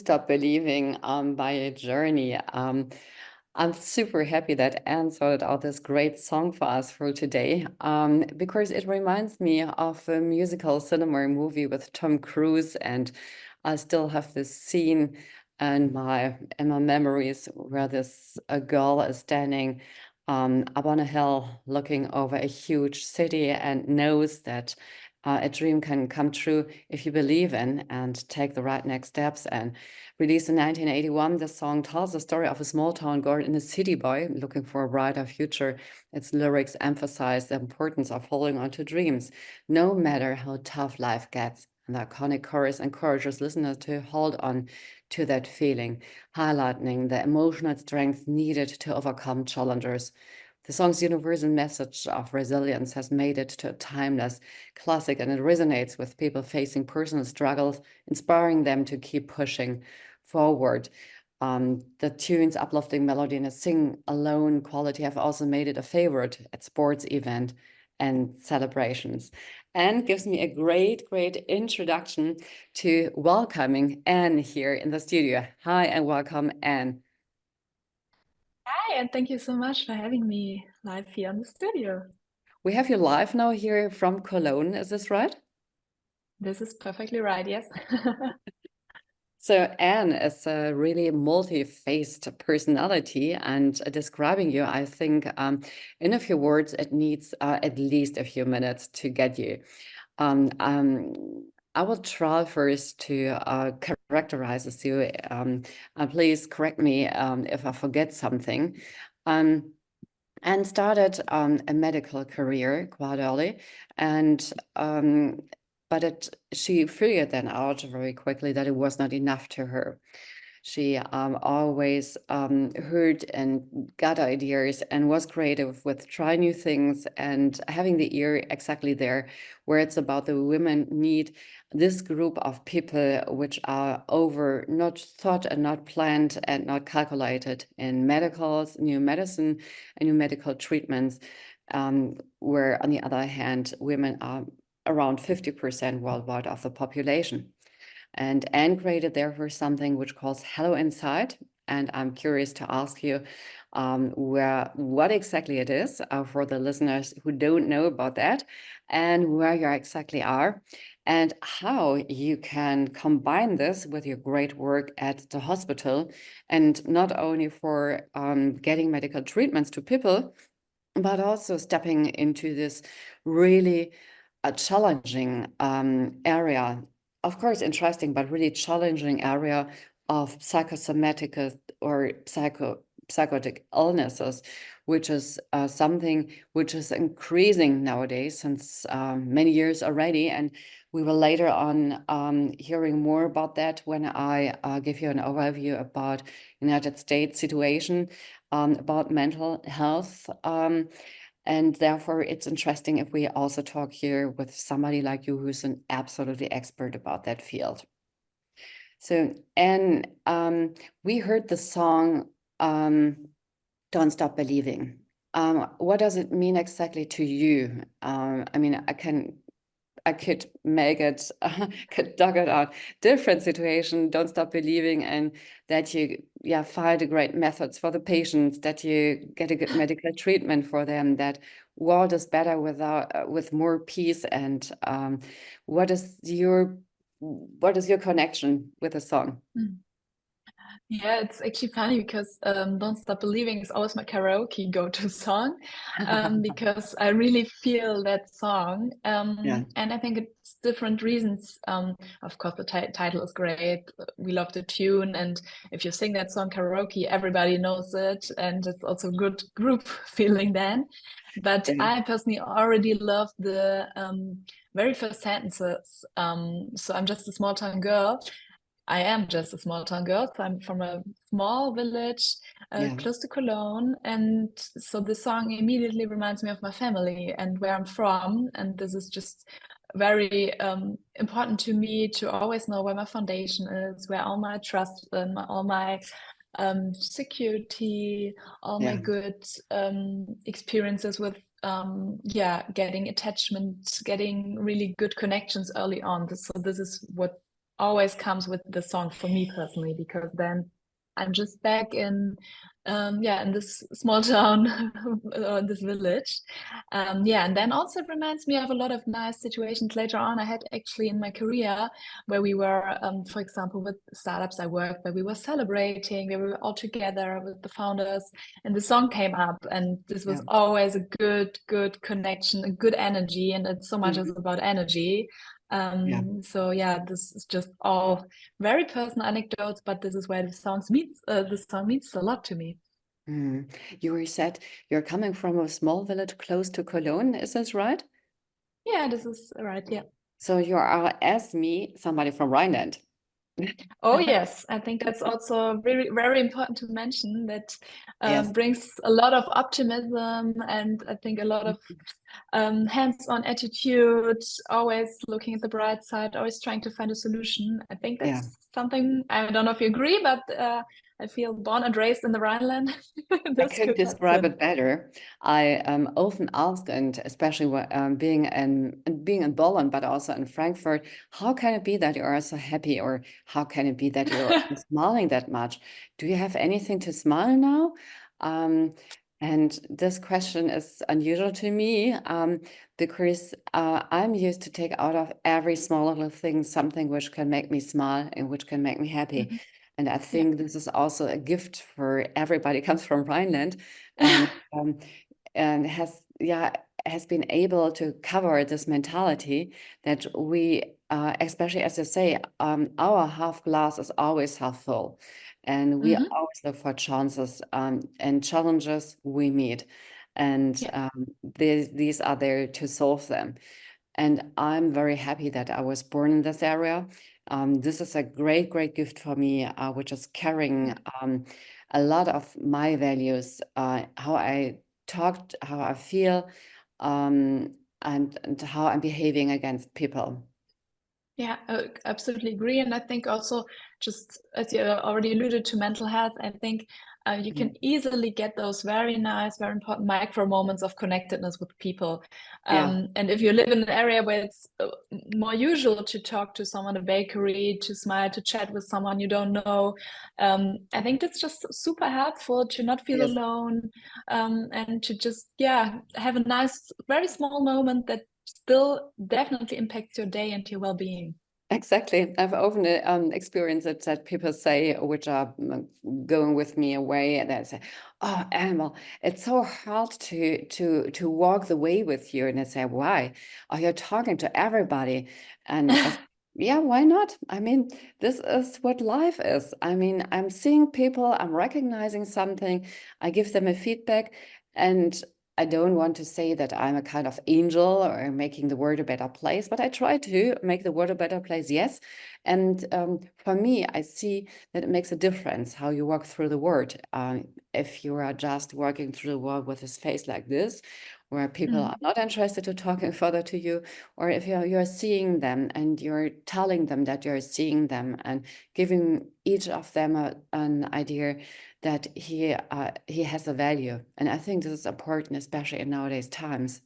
Stop Believing by a Journey. I'm super happy that Anne sorted out this great song for us for today because it reminds me of a musical cinema movie with Tom Cruise, and I still have this scene in my memories where this a girl is standing up on a hill looking over a huge city and knows that a dream can come true if you believe in and take the right next steps. And released in 1981, this song tells the story of a small town girl and a city boy looking for a brighter future. Its lyrics emphasize the importance of holding on to dreams, no matter how tough life gets. And the iconic chorus encourages listeners to hold on to that feeling, highlighting the emotional strength needed to overcome challenges. The song's universal message of resilience has made it to a timeless classic, and it resonates with people facing personal struggles, inspiring them to keep pushing forward. The tune's uplifting melody and a sing-alone quality have also made it a favorite at sports events and celebrations, and gives me a great introduction to welcoming Anne here in the studio. Hi, and welcome, Anne. Hi, and thank you so much for having me live here on the studio. We have you live now here from Cologne, is this right? This is perfectly right, yes. So Anne is a really multi-faced personality, and describing you, I think, in a few words, it needs at least a few minutes to get you. Um, um, I will try first to characterize you. Please correct me if I forget something. And started a medical career quite early, and but she figured then out very quickly that it was not enough to her. She always heard and got ideas and was creative with trying new things and having the ear exactly there where it's about the women need this group of people which are over not thought and not planned and not calculated in medicals, new medicine and new medical treatments, where on the other hand, women are around 50% worldwide of the population. And Anne created therefore something which calls Hello Inside. And I'm curious to ask you what exactly it is for the listeners who don't know about that, and where you exactly are, and how you can combine this with your great work at the hospital, and not only for getting medical treatments to people, but also stepping into this really challenging area, of course interesting, but really challenging area of psychosomatic or psychotic illnesses, which is something which is increasing nowadays since many years already. And we will later on hearing more about that when I give you an overview about United States situation about mental health. And therefore, it's interesting if we also talk here with somebody like you who's an absolutely expert about that field. So, and we heard the song Don't Stop Believing. What does it mean exactly to you? I mean, I could make it, could dug it out. Different situation, don't stop believing, and that you find a great methods for the patients, that you get a good medical treatment for them, that world is better with more peace. And what is your connection with the song? Yeah, it's actually funny because Don't Stop Believing is always my karaoke go-to song because I really feel that song. Yeah. And I think it's different reasons. Of course, the title is great. We love the tune. And if you sing that song karaoke, everybody knows it. And it's also a good group feeling then. But Yeah. I personally already love the very first sentences. So I'm just a small town girl. I am just a small town girl. So I'm from a small village Yeah. close to Cologne. And so the song immediately reminds me of my family and where I'm from. And this is just very important to me to always know where my foundation is, where all my trust, all my security, all my Yeah. good experiences with getting attachment, getting really good connections early on. So this is what always comes with the song for me personally, because then I'm just back in in this small town or this village. And then also it reminds me of a lot of nice situations later on I had actually in my career, where we were, for example, with startups I worked, where we were celebrating, where we were all together with the founders, and the song came up, and this was Yeah. always a good connection, a good energy, and it's so much is Mhm. about energy. Yeah. So yeah, this is just all very personal anecdotes, but this is where the song means a lot to me. Mm. You were said you're coming from a small village close to Cologne, is this right? Yeah, this is right. Yeah. So you are, as me, somebody from Rhineland. Oh yes, I think that's also very very important to mention. That Yes. brings a lot of optimism, and I think a lot of hands-on attitude, always looking at the bright side, always trying to find a solution. I think Yeah. that's something, I don't know if you agree, but I feel born and raised in the Rhineland. I This could could describe happen. it better. I often ask, and especially being in Berlin, but also in Frankfurt, how can it be that you are so happy, or how can it be that you're smiling that much? Do you have anything to smile now? Um, and this question is unusual to me, because I'm used to take out of every small little thing something which can make me smile and which can make me happy. Mhm. And I Yeah. think this is also a gift for everybody comes from Rhineland, and um, and has been able to cover this mentality that we, especially as I say, our half glass is always half full, and we Mhm. always look for chances and challenges we meet, and Yeah. these are there to solve them. And I'm very happy that I was born in this area. This is a great, great gift for me, which is carrying Yeah. a lot of my values, how I talk, how I feel, and how I'm behaving against people. Yeah, absolutely agree. And I think also, just as you already alluded to mental health, I think you Mm. can easily get those very nice, very important micro moments of connectedness with people. Yeah, And if you live in an area where it's more usual to talk to someone at a bakery, to smile, to chat with someone you don't know, I think that's just super helpful to not feel yes. alone, and to just, yeah, have a nice, very small moment that still definitely impacts your day and your well-being. Exactly. I've often experienced it that people say, which are going with me away, and they say, "Oh, Anabel, it's so hard to walk the way with you." And I say, "Why? Oh, you're talking to everybody." And yeah, why not? I mean, this is what life is. I mean, I'm seeing people, I'm recognizing something, I give them a feedback, and I don't want to say that I'm a kind of angel or making the world a better place, but I try to make the world a better place, yes. And for me, I see that it makes a difference how you walk through the world. If you are just walking through the world with this face like this, where people are Mm. not interested to talking further to you, or if you're seeing them and you're telling them that you're seeing them and giving each of them an idea that he has a value. And I think this is important, especially in nowadays times.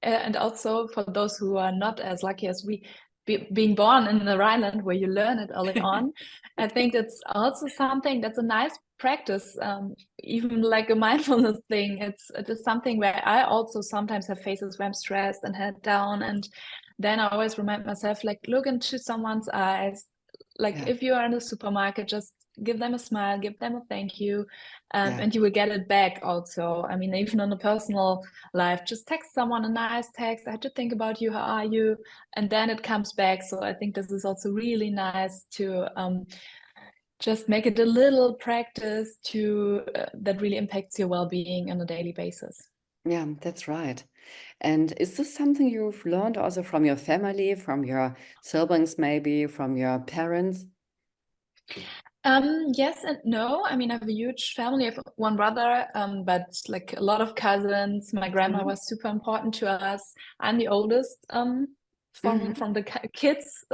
And also for those who are not as lucky as we, being born in the Rhineland where you learn it early on, I think it's also something that's a nice practice, even like a mindfulness thing. It is something where I also sometimes have phases where I'm stressed and head down, and then I always remind myself, like, look into someone's eyes. Like Yeah, if you are in the supermarket, just give them a smile, give them a thank you, yeah, and you will get it back also. I mean, even on a personal life, just text someone a nice text, I had to think about you, how are you, and then it comes back. So I think this is also really nice to just make it a little practice to that really impacts your well-being on a daily basis. yeah, that's right. And is this something you've learned also from your family, from your siblings, maybe from your parents? Yes and no. I mean, I have a huge family. I have one brother, but like a lot of cousins. My grandma Mhm. was super important to us. I'm the oldest. from the kids.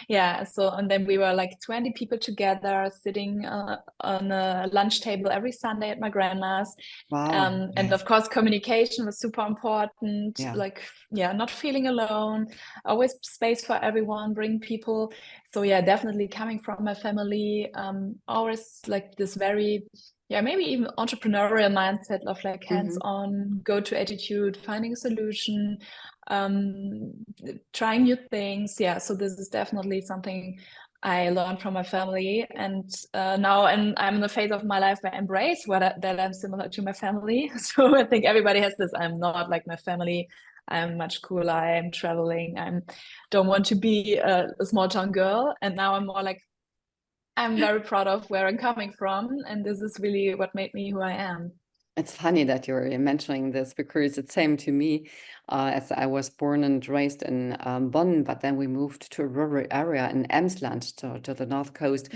Yeah, so and then we were like 20 people together sitting on a lunch table every Sunday at my grandma's. Wow. And of course communication was super important. Yeah. Like, yeah, not feeling alone, always space for everyone, bring people. So yeah, definitely coming from my family, always like this very, yeah, maybe even entrepreneurial mindset of like hands-on, go-to attitude, finding a solution, trying new things. Yeah, so this is definitely something I learned from my family, and now I'm in the phase of my life where I embrace that I'm similar to my family. So I think everybody has this. I'm not like my family. I'm much cooler. I'm traveling. Don't want to be a small town girl, and now I'm more like I'm very proud of where I'm coming from, and this is really what made me who I am. It's funny that you're mentioning this because it's same to me, as I was born and raised in Bonn, but then we moved to a rural area in Emsland, to the north coast,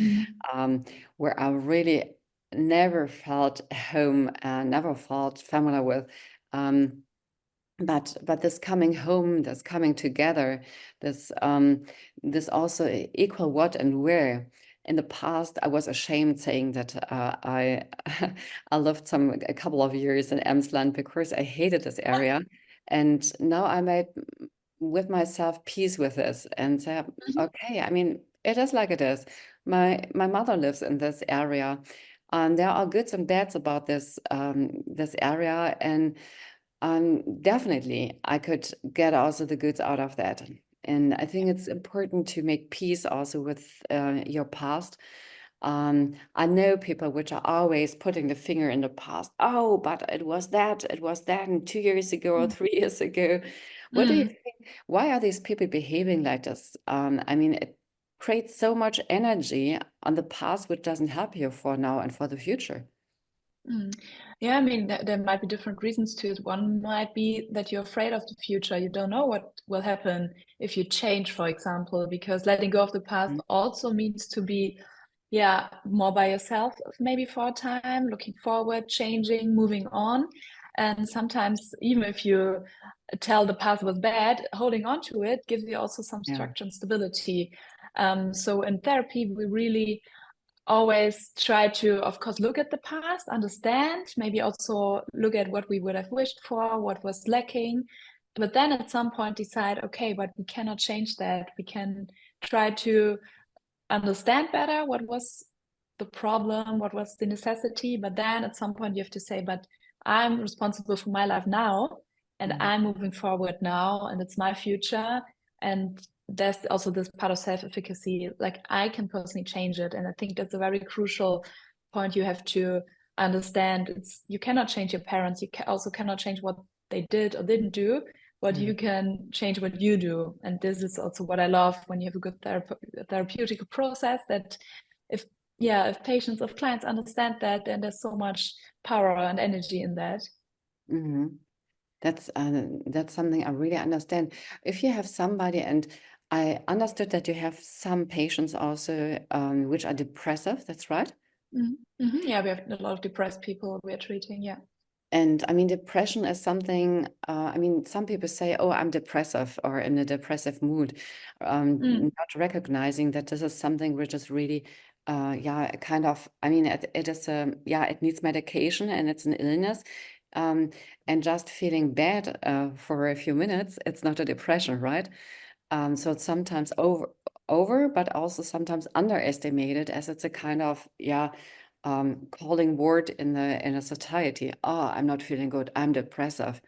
where I really never felt home and never felt familiar with. But this coming home, this coming together, this also equal what and where. In the past, I was ashamed saying that I I lived a couple of years in Emsland because I hated this area, and now I made with myself peace with this and say, okay, I mean, it is like it is. My mother lives in this area, and there are goods and bads about this area, and definitely, I could get also the goods out of that. And I think it's important to make peace also with your past. I know people which are always putting the finger in the past. Oh, but it was that, and 2 years ago or 3 years ago. What do you think? Why are these people behaving like this? I mean, it creates so much energy on the past, which doesn't help you for now and for the future. Yeah, I mean, there might be different reasons to it. One might be that you're afraid of the future. You don't know what will happen if you change, for example, because letting go of the past also means to be, yeah, more by yourself, maybe for a time, looking forward, changing, moving on. And sometimes, even if you tell the past was bad, holding on to it gives you also some structure and stability. So in therapy, we really always try to, of course, look at the past, understand, maybe also look at what we would have wished for, what was lacking, but then at some point decide, okay, but we cannot change that. We can try to understand better what was the problem, what was the necessity, but then at some point you have to say, but I'm responsible for my life now, and I'm moving forward now, and it's my future. And there's also this part of self-efficacy, like I can personally change it. And I think that's a very crucial point you have to understand. You cannot change your parents. You also cannot change what they did or didn't do, but you can change what you do. And this is also what I love when you have a good therapeutic process, that if patients, if clients understand that, then there's so much power and energy in that. That's something I really understand. If you have somebody, and I understood that you have some patients also which are depressive, that's right? Yeah, we have a lot of depressed people we are treating, yeah. And I mean, depression is something, I mean, some people say, oh, I'm depressive or in a depressive mood, not recognizing that this is something which is really, kind of, I mean, it is, it needs medication and it's an illness. And just feeling bad for a few minutes, it's not a depression, right? So it's sometimes over, but also sometimes underestimated, as it's a kind of, calling word in a society. Oh, I'm not feeling good. I'm depressive.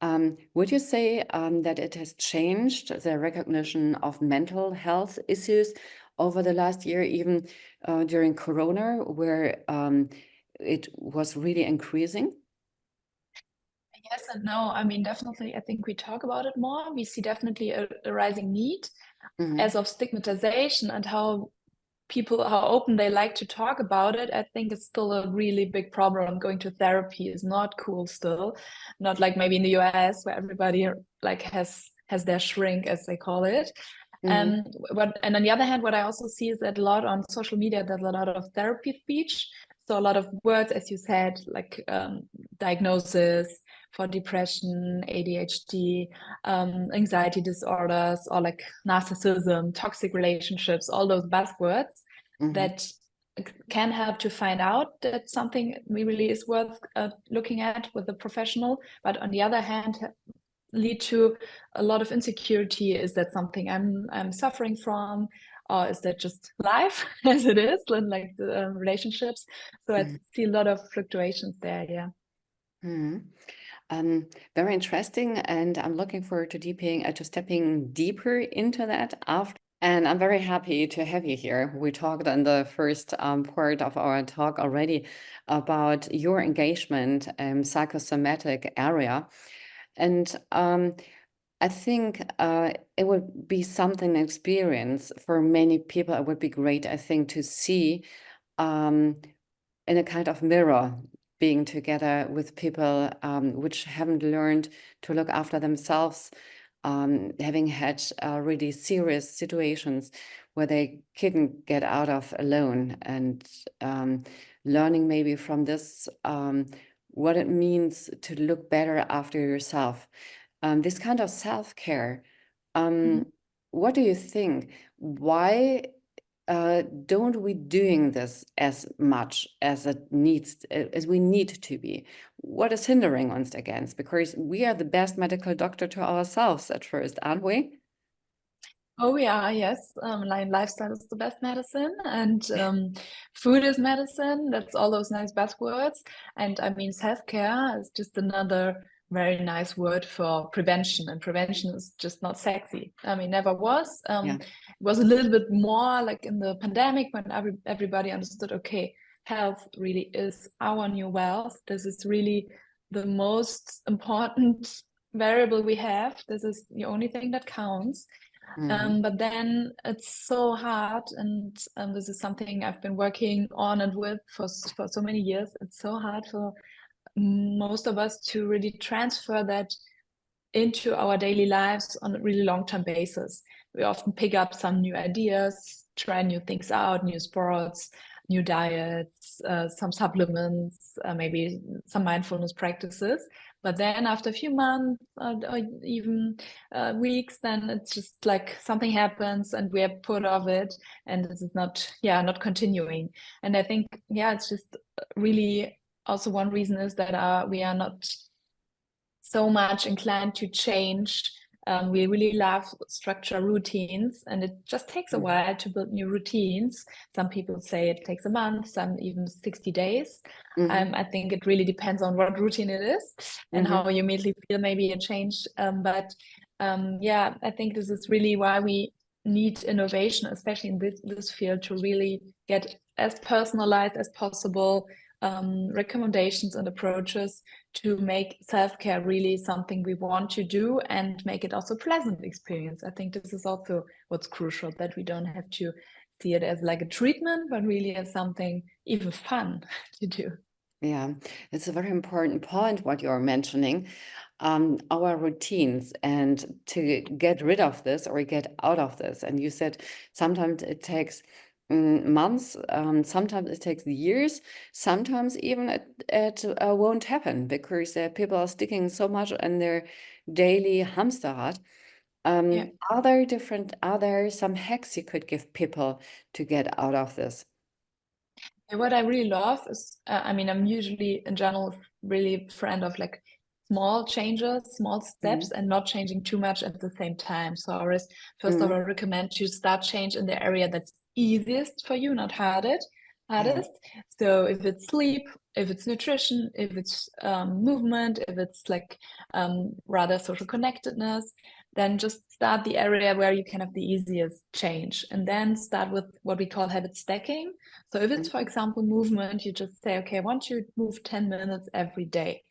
Would you say that it has changed the recognition of mental health issues over the last year, even during Corona, where it was really increasing? Yes and no. I mean, definitely, I think we talk about it more. We see definitely a rising need as of stigmatization and how open they like to talk about it. I think it's still a really big problem. Going to therapy is not cool still, not like maybe in the US where everybody like has their shrink, as they call it. And on the other hand, what I also see is that a lot on social media, there's a lot of therapy speech. So a lot of words, as you said, like diagnosis, for depression, ADHD, anxiety disorders, or like narcissism, toxic relationships, all those buzzwords that can help to find out that something really is worth looking at with a professional, but on the other hand lead to a lot of insecurity. Is that something I'm suffering from, or is that just life as it is, like the relationships? So I see a lot of fluctuations there. Very interesting, and I'm looking forward to stepping deeper into that after. And I'm very happy to have you here. We talked in the first part of our talk already about your engagement in psychosomatic area. And I think it would be something, an experience for many people. It would be great, I think, to see in a kind of mirror, being together with people which haven't learned to look after themselves, having had really serious situations where they couldn't get out of alone, and learning maybe from this what it means to look better after yourself. This kind of self-care. What do you think? Why don't we doing this as much as it needs, as we need to be? What is hindering us against? Because we are the best medical doctor to ourselves at first, aren't we? Oh yeah, yes. Lifestyle is the best medicine, and food is medicine. That's all those nice buzzwords. And I mean, self-care is just another very nice word for prevention, and prevention is just not sexy. I mean, never was. It was a little bit more like in the pandemic when everybody understood, okay, health really is our new wealth. This is really the most important variable we have. This is the only thing that counts. But then it's so hard, and this is something I've been working on and with for so many years. It's so hard for most of us to really transfer that into our daily lives on a really long-term basis. We often pick up some new ideas, try new things out, new sports, new diets, some supplements, maybe some mindfulness practices. But then after a few months or even weeks, then it's just like something happens and we are put off it, and this is not continuing. And I think, it's just really also one reason is that we are not so much inclined to change. We really love structure routines, and it just takes a while to build new routines. Some people say it takes a month, some even 60 days. I think it really depends on what routine it is and how you immediately feel maybe a change. But I think this is really why we need innovation, especially in this field, to really get as personalized as possible recommendations and approaches to make self-care really something we want to do and make it also a pleasant experience. I think this is also what's crucial, that we don't have to see it as like a treatment, but really as something even fun to do. Yeah, it's a very important point what you're mentioning, our routines, and to get rid of this or get out of this. And you said sometimes it takes months, sometimes it takes years, sometimes even it won't happen because people are sticking so much in their daily hamster rut. Are there some hacks you could give people to get out of this? What I really love is, I'm usually in general really a friend of like small changes, small steps, and not changing too much at the same time. So I always, first of all, recommend to start change in the area that's easiest for you, not hardest. So if it's sleep, if it's nutrition, if it's movement, if it's like rather social connectedness, then just start the area where you can have the easiest change, and then start with what we call habit stacking. So if it's, for example, movement, you just say, okay, I want to move 10 minutes every day.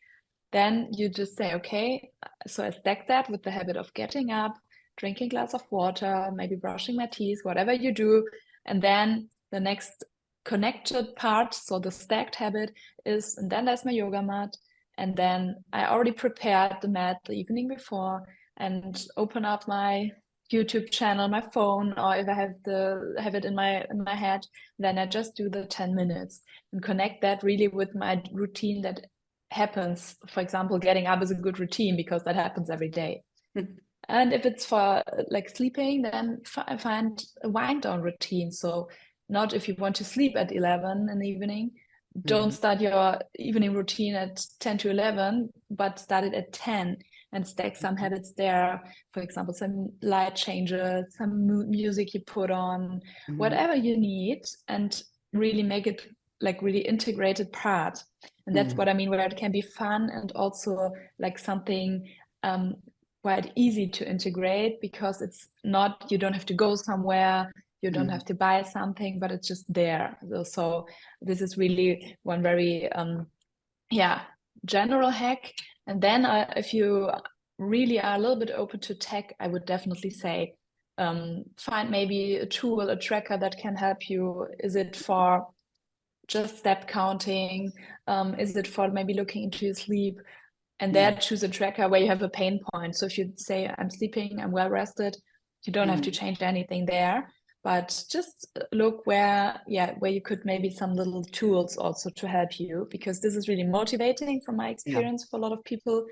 Then you just say, okay, so I stack that with the habit of getting up, drinking a glass of water, maybe brushing my teeth, whatever you do. And then the next connected part, so the stacked habit is, and then there's my yoga mat. And then I already prepared the mat the evening before, and open up my YouTube channel, my phone, or if I have it in my head, then I just do the 10 minutes and connect that really with my routine that happens. For example, getting up is a good routine because that happens every day. And if it's for like sleeping, then find a wind down routine. So not if you want to sleep at 11 in the evening, don't start your evening routine at 10 to 11, but start it at 10 and stack some habits there. For example, some light changes, some music you put on, whatever you need, and really make it like really integrated part. And that's what I mean, where it can be fun and also like something quite easy to integrate, because it's not, you don't have to go somewhere, you don't have to buy something, but it's just there. So this is really one very general hack. And then if you really are a little bit open to tech, I would definitely say find maybe a tool, a tracker that can help you. Is it for just step counting? Is it for maybe looking into your sleep? And there choose a tracker where you have a pain point. So if you say, I'm sleeping, I'm well rested, you don't have to change anything there, but just look where you could maybe some little tools also to help you, because this is really motivating from my experience for a lot of people.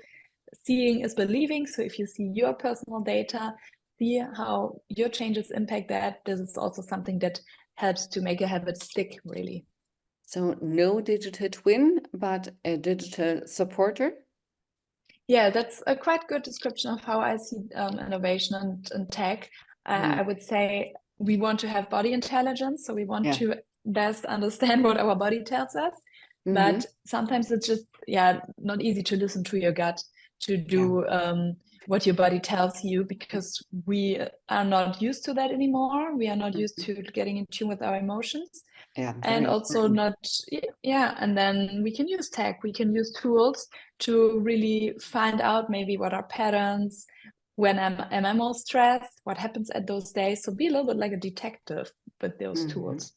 Seeing is believing. So if you see your personal data, see how your changes impact that, this is also something that helps to make a habit stick, really. So no digital twin, but a digital supporter? Yeah, that's a quite good description of how I see innovation and tech. I would say we want to have body intelligence, so we want to best understand what our body tells us. But sometimes it's just not easy to listen to your gut, to do what your body tells you, because we are not used to that anymore. We are not used to getting in tune with our emotions. And also and then we can use tech, we can use tools to really find out maybe what are patterns, when am I most stressed, what happens at those days. So be a little bit like a detective with those tools.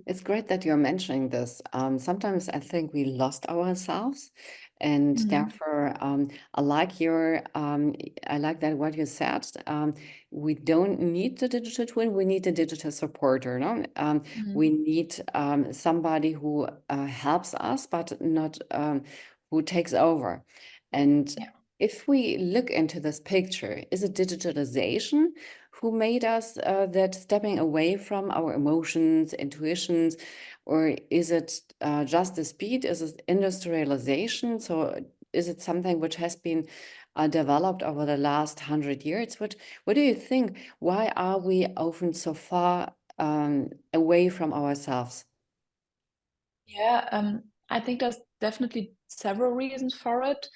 It's great that you're mentioning this. Sometimes I think we lost ourselves, and therefore I like that what you said. We don't need the digital twin; we need the digital supporter. No, we need somebody who helps us, but not who takes over. And if we look into this picture, is it digitalization who made us that stepping away from our emotions, intuitions, or is it just the speed? Is it industrialization? So is it something which has been developed over the last 100 years? What do you think? Why are we often so far away from ourselves? I think there's definitely several reasons for it.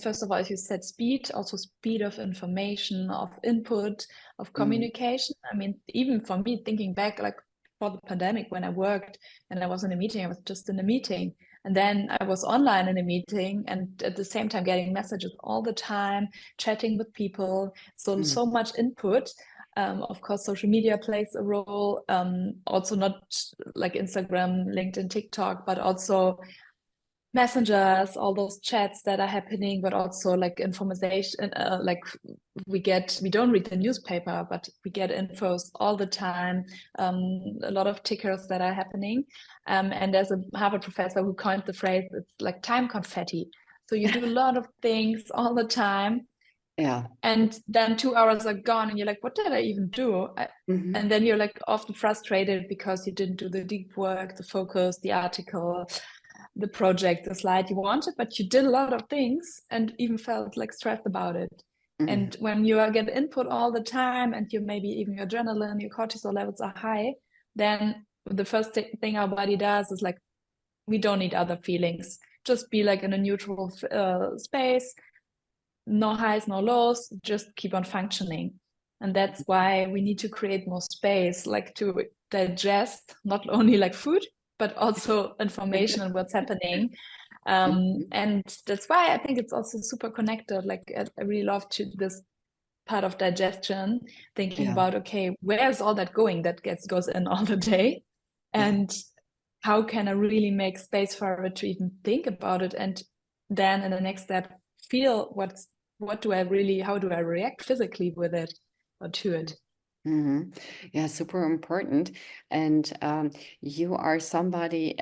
First of all, as you said, speed, also speed of information, of input, of communication. I mean, even for me, thinking back, like for the pandemic, when I worked and I was in a meeting, I was just in a meeting. And then I was online in a meeting, and at the same time getting messages all the time, chatting with people. So much input. Of course, social media plays a role, also not like Instagram, LinkedIn, TikTok, but also messengers, all those chats that are happening, but also like information, like we don't read the newspaper, but we get infos all the time, a lot of tickers that are happening. And there's a Harvard professor who coined the phrase, it's like time confetti. So you do a lot of things all the time. And then 2 hours are gone and you're like, what did I even do? And then you're like often frustrated because you didn't do the deep work, the focus, the article, the project, the slide you wanted, but you did a lot of things and even felt like stressed about it. And when you get input all the time and you maybe even your adrenaline, your cortisol levels are high, then the first thing our body does is like, we don't need other feelings. Just be like in a neutral space, no highs, no lows, just keep on functioning. And that's why we need to create more space, like to digest not only like food, but also information and what's happening. And that's why I think it's also super connected. Like I really love to this part of digestion, thinking about, okay, where's all that going that goes in all the day? And how can I really make space for it to even think about it? And then in the next step, feel how do I react physically with it or to it? Yeah, super important. And you are somebody,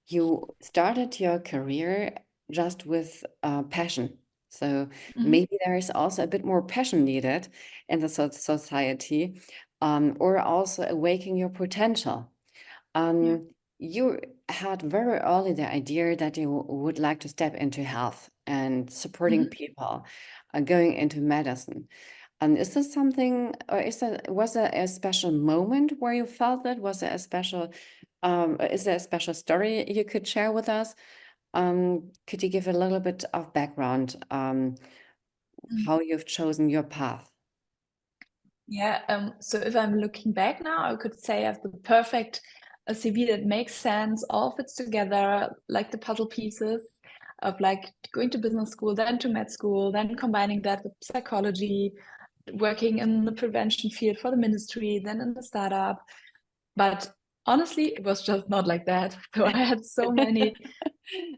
you started your career just with passion. So Mhm. maybe there is also a bit more passion needed in the society, or also awakening your potential. Yeah. You had very early the idea that you would like to step into health and supporting Mhm. people, going into medicine. And is this something, or was there a special moment where you felt that? Was there a special, is there a special story you could share with us? Could you give a little bit of background, Mm. how you've chosen your path? Yeah, so if I'm looking back now, I could say I have the perfect CV that makes sense, all fits together, like the puzzle pieces of like going to business school, then to med school, then combining that with psychology, working in the prevention field for the ministry, then in the startup. But honestly, it was just not like that. So I had so many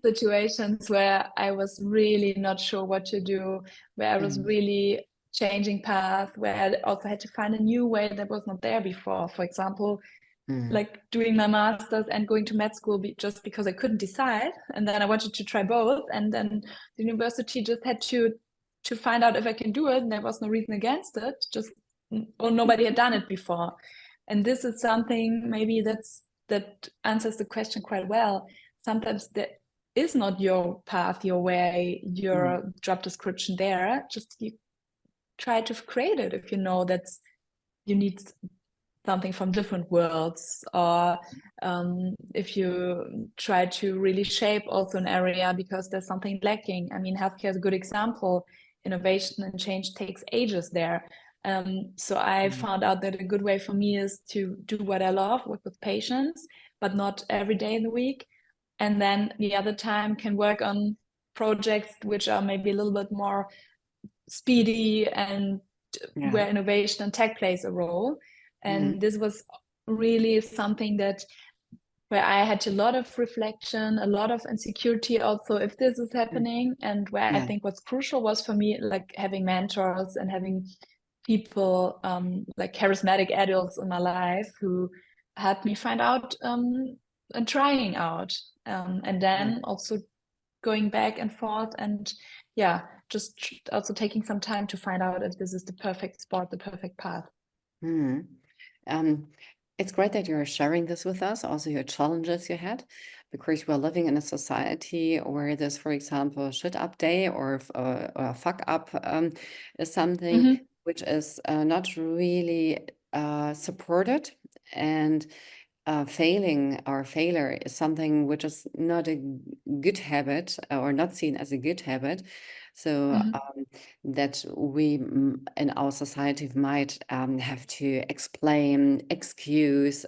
situations where I was really not sure what to do, where I was Mm, really changing path, where I also had to find a new way that was not there before. For example, mm, like doing my master's and going to med school just because I couldn't decide, and then I wanted to try both, and then the university just had to find out if I can do it, and there was no reason against it. Just or nobody had done it before, and this is something maybe that answers the question quite well. Sometimes there is not your path, your way, mm, your job description there. Just you try to create it if you know that's you need something from different worlds, or if you try to really shape also an area because there's something lacking. I mean, healthcare is a good example. Innovation and change takes ages there. So I mm. found out that a good way for me is to do what I love, work with patients, but not every day in the week. And then the other time can work on projects which are maybe a little bit more speedy and Yeah. where innovation and tech plays a role. Mm, And this was really something that where I had a lot of reflection, a lot of insecurity also if this is mm, happening. And where I yeah. think what's crucial was for me like having mentors and having people like charismatic adults in my life who helped me find out and trying out. And Yeah. then also going back and forth and yeah, just also taking some time to find out if this is the perfect spot, the perfect path. Mm. Um, it's great that you're sharing this with us, also your challenges you had, because we're living in a society where this, for example, shit up day or fuck up is something Mm-hmm. which is not really supported. And failing or failure is something which is not a good habit or not seen as a good habit. So Mm-hmm. that we in our society might have to explain, excuse,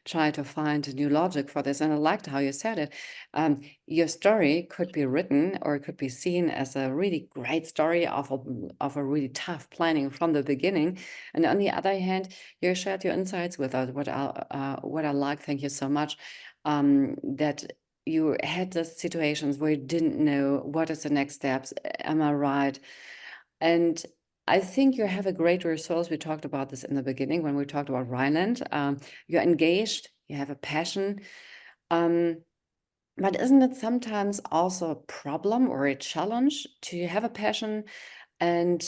try to find a new logic for this. And I liked how you said it. Your story could be written or it could be seen as a really great story of a really tough planning from the beginning. And on the other hand, you shared your insights with us, what I like. Thank you so much. That you had the situations where you didn't know what is the next steps. Am I right? And I think you have a great resource. We talked about this in the beginning when we talked about Rhineland. You're engaged, you have a passion. Um, but isn't it sometimes also a problem or a challenge to have a passion and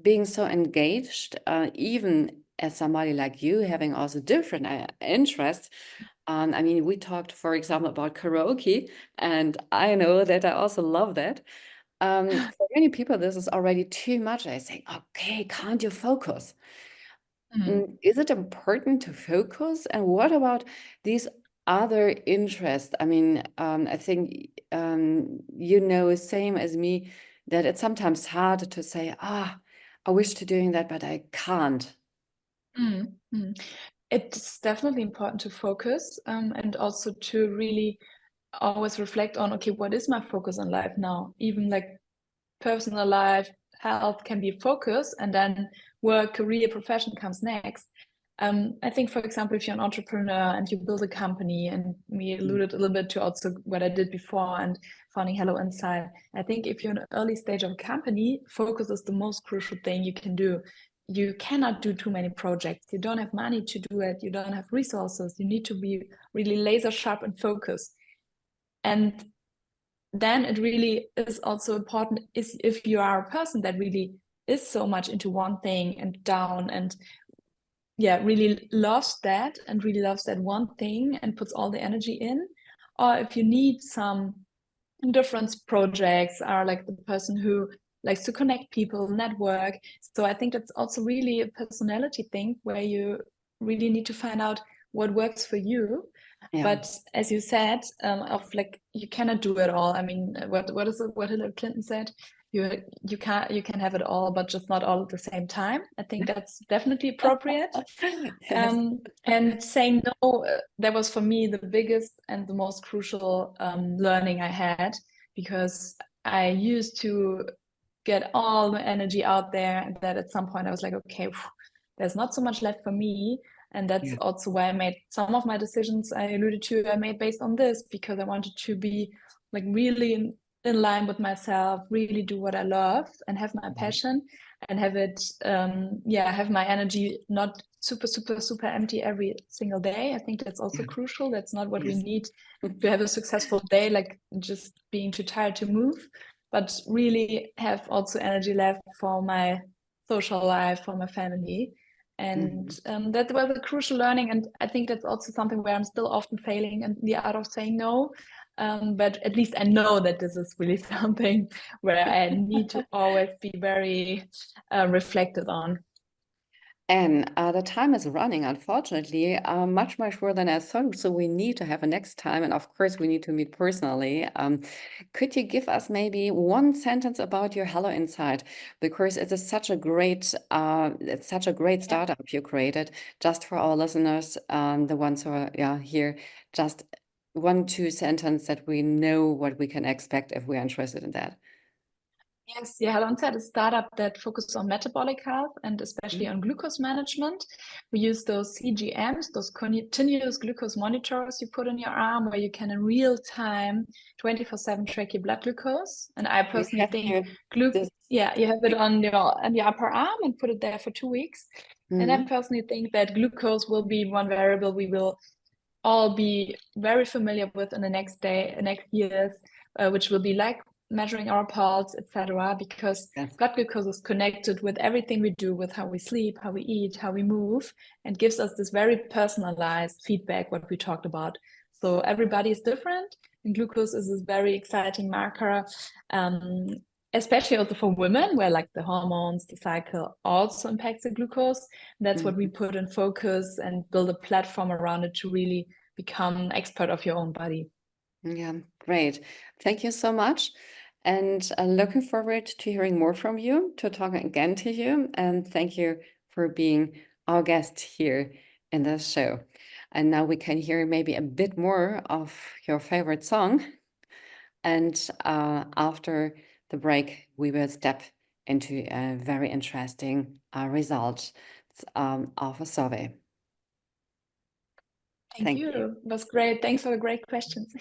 being so engaged, even as somebody like you having also different interests? I mean, we talked, for example, about karaoke, and I know that I also love that. For many people, this is already too much. I say, okay, can't you focus? Mm-hmm. Is it important to focus? And what about these other interests? I mean, I think you know, same as me, that it's sometimes hard to say, I wish to doing that, but I can't. Mm-hmm. It's definitely important to focus and also to really always reflect on, okay, what is my focus in life now? Even like personal life, health can be focus, and then work, career, profession comes next. I think, for example, if you're an entrepreneur and you build a company, and we Mm, alluded a little bit to also what I did before and founding Hello Inside. I think if you're in an early stage of a company, focus is the most crucial thing you can do. You cannot do too many projects. You don't have money to do it. You don't have resources. You need to be really laser sharp and focused. And then it really is also important is if you are a person that really is so much into one thing and down and really loves that and really loves that one thing and puts all the energy in, or if you need some different projects, are like the person who likes to connect people, network. So I think that's also really a personality thing where you really need to find out what works for you. Yeah. But as you said, of like you cannot do it all. I mean, what is it? What Hillary Clinton said? You can have it all, but just not all at the same time. I think that's definitely appropriate. Yes. And saying no, that was for me the biggest and the most crucial learning I had, because I used to get all the energy out there, and that at some point I was like, okay, there's not so much left for me. And that's Yeah. also why I made some of my decisions I alluded to, I made based on this, because I wanted to be like really in line with myself, really do what I love and have my passion and have it, have my energy not super empty every single day. I think that's also crucial. That's not what we need to have a successful day, like just being too tired to move, but really have also energy left for my social life, for my family. And that was a crucial learning. And I think that's also something where I'm still often failing in the art of saying no. But at least I know that this is really something where I need to always be very reflected on. And the time is running, unfortunately, much more than I thought. So we need to have a next time. And of course, we need to meet personally. Could you give us maybe one sentence about your Hello Inside? Because such a great startup you created, just for our listeners, the ones who are here, just 1-2 sentence that we know what we can expect if we're interested in that. Yes, Hello Inside is a startup that focuses on metabolic health and especially on glucose management. We use those CGMs, those continuous glucose monitors you put in your arm, where you can in real time, 24/7 track your blood glucose. And I personally think you have it on your upper arm and put it there for 2 weeks. And I personally think that glucose will be one variable we will all be very familiar with in the next years, which will be like measuring our pulse, etc., because blood glucose is connected with everything we do, with how we sleep, how we eat, how we move, and gives us this very personalized feedback, what we talked about. So everybody is different, and glucose is this very exciting marker, especially also for women, where like the hormones, the cycle also impacts the glucose. That's what we put in focus and build a platform around it to really become an expert of your own body. Yeah, great. Thank you so much. And looking forward to hearing more from you, to talking again to you. And thank you for being our guest here in this show. And now we can hear maybe a bit more of your favorite song. And after the break, we will step into a very interesting result of a survey. Thank you. It was great. Thanks for the great questions.